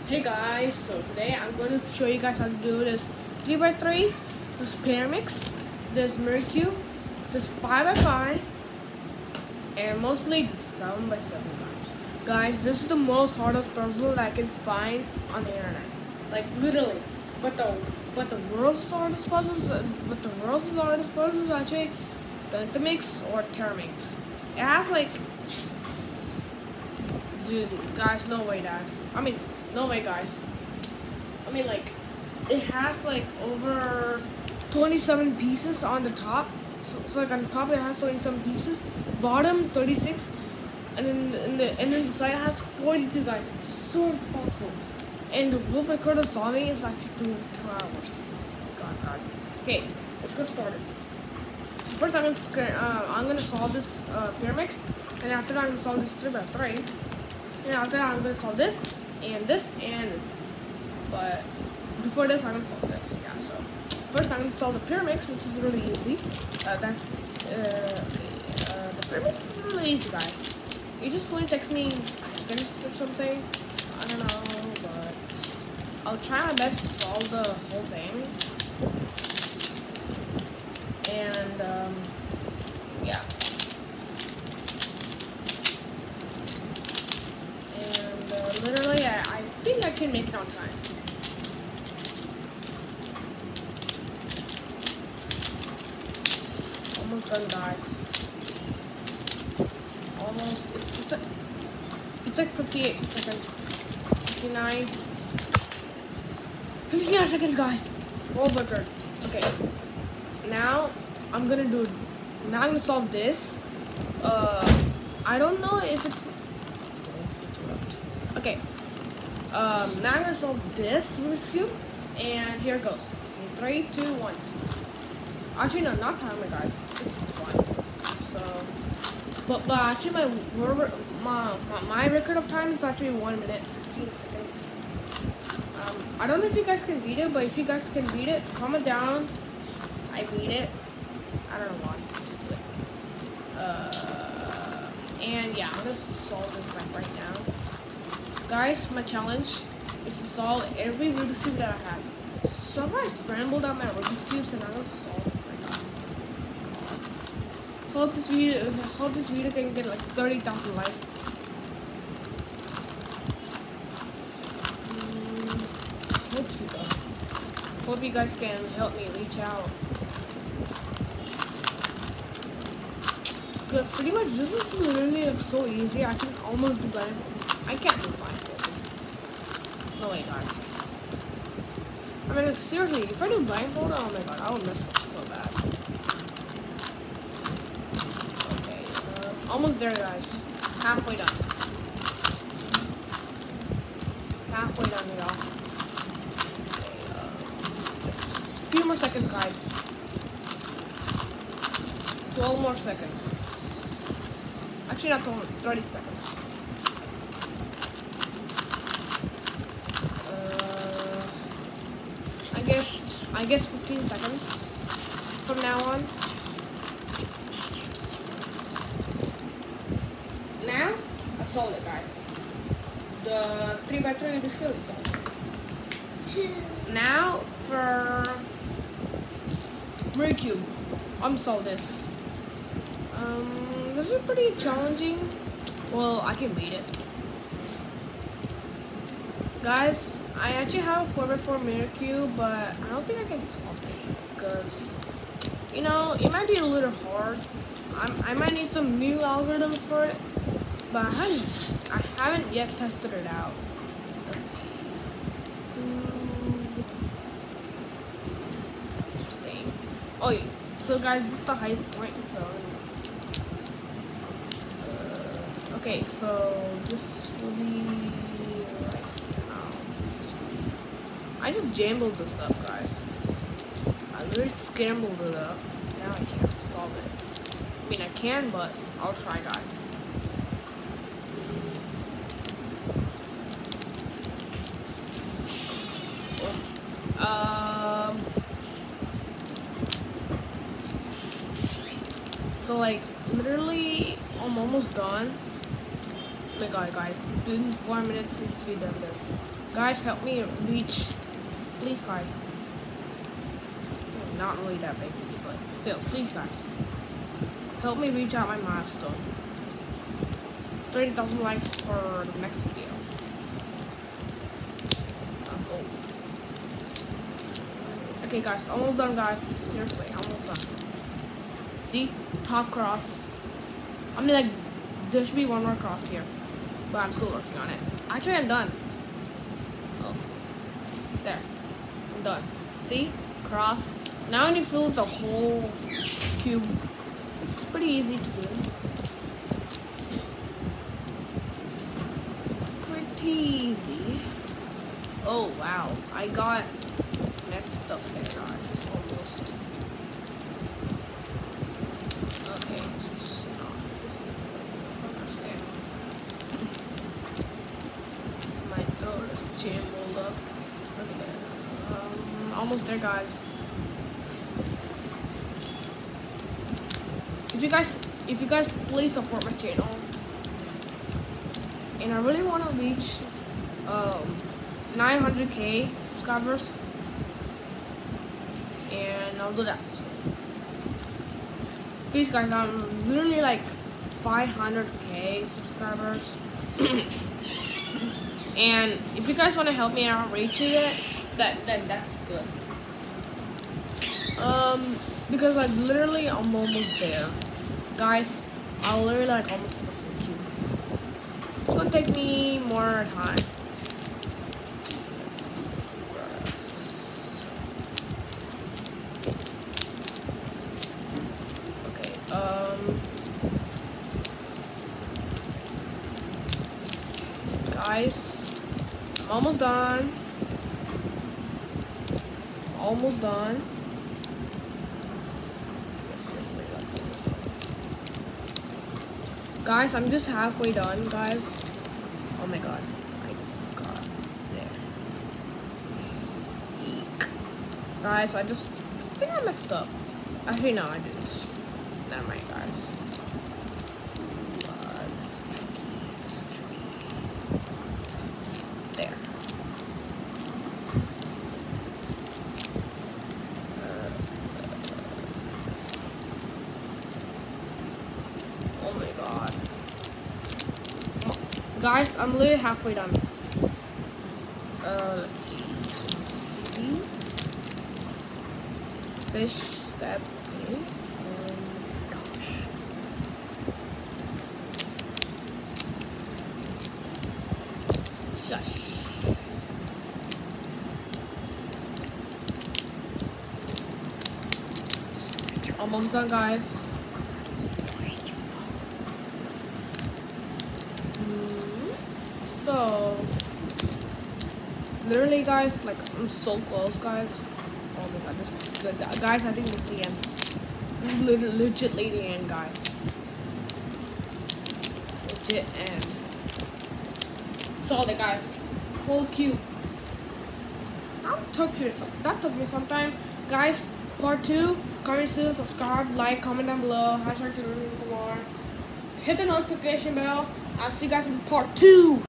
Hey guys, so today I'm going to show you guys how to do this 3x3, this pyraminx, this mercube, this 5x5, and mostly this 7x7 guys. Guys, this is the most hardest puzzle that I can find on the internet. Like literally. But the world's hardest puzzles is actually pyraminx or pyraminx. It has like, dude, guys, no way, Dad. No way, guys. Like, it has like over 27 pieces on the top. So like on the top it has 27 pieces, bottom 36, and then the side has 42, guys. It's so impossible. And the wolf record of solving is actually 2 hours. God. Okay, let's get started. So first I'm gonna solve this pyraminx, and after that I'm gonna solve this 3x3, and after that I'm gonna solve this. And this and this, but before this I'm gonna solve this. Yeah, so first I'm gonna solve the pyraminx, which is really easy. The pyraminx is really easy, guys. It just only takes me 6 seconds or something. I don't know, but I'll try my best to solve the whole thing. And yeah. Literally, I think I can make it on time. Almost done, guys. Almost. It's like 58 seconds. 59. 59 seconds, guys. World record. Okay. Now I'm gonna solve this. I don't know if it's. Okay, now I'm gonna solve this Rubik's Cube, and here it goes. In 3, 2, 1. Actually, no, not timer, guys. This is fun. So, but actually, my record of time is actually 1 minute 16 seconds. I don't know if you guys can beat it, but if you guys can beat it, comment down. I beat it. I don't know why. Just do it. And yeah, I'm gonna solve this like right now. Guys, my challenge is to solve every Rubik's Cube that I have. So I scrambled out my Rubik's Cubes and I'm gonna solve it right now. Hope this video can get like 30,000 likes. Hope you guys can help me reach out. Because pretty much this is literally like so easy. I can almost do better. I can't do blindfolded. No way, guys. I mean, like, seriously, if I do blindfolded, oh my god, I would mess up so bad. Okay, almost there, guys. Halfway done. Halfway done, y'all. Okay, a few more seconds, guys. 12 more seconds. Actually, not 12, 30 seconds. I guess 15 seconds from now on. Now, I solved it, guys. The 3x3 Rubik's Cube is solved. Now, for mercube, I'm solved this. This is pretty challenging. Well, I can beat it. Guys, I actually have a 4x4 mercube, but I don't think I can solve it because, you know, it might be a little hard. I might need some new algorithms for it, but I haven't yet tested it out. Let's see. Interesting. Oh, yeah. So guys, this is the highest point. So, okay, so this will be. I just jambled this up, guys. I literally scrambled it up. Now I can't solve it. I mean, I can, but I'll try, guys. So like, literally, I'm almost done. my god, guys, it's been 4 minutes since we done this. Guys, help me reach, please, guys. Not really that big, but still, please, guys, help me reach out my milestone. 30,000 likes for the next video. Okay, guys, almost done, guys. Seriously, almost done. See, top cross. I mean, like, there should be one more cross here, but I'm still working on it. Actually, I'm done. Oh, there, I'm done. See, cross. Now I need to fill the whole cube. It's pretty easy to do. Pretty easy. Oh wow, I got next up there, guys. Almost. Okay, this is not understand. My throat is jumbled up. Okay, almost there, guys. If you guys please support my channel, and I really want to reach 900k subscribers, and I'll do that soon. Please, guys, I'm literally like 500k subscribers, and if you guys want to help me out reaching it, that's good. Because like literally I'm almost there, guys. I'll literally like almost hit the cube. It's gonna take me more time. Okay, guys, I'm almost done. Almost done. Guys, I'm just halfway done, guys. Oh my god, I just got there. Eek. Guys, I think I messed up. Actually, no, I didn't. Never mind, guys. It's tricky. There. Oh my god. Guys, I'm literally halfway done. Let's see. Fish step. Okay. Gosh. Shush. Almost done, guys. So, literally, guys, like, I'm so close, guys. Oh my god, guys, I think this is the end. This is legitly the end, guys. Legit end. Solid, guys. Whole cube. That took me some time. Guys, part 2, coming soon. Subscribe, like, comment down below. # to learn more. Hit the notification bell. I'll see you guys in part 2.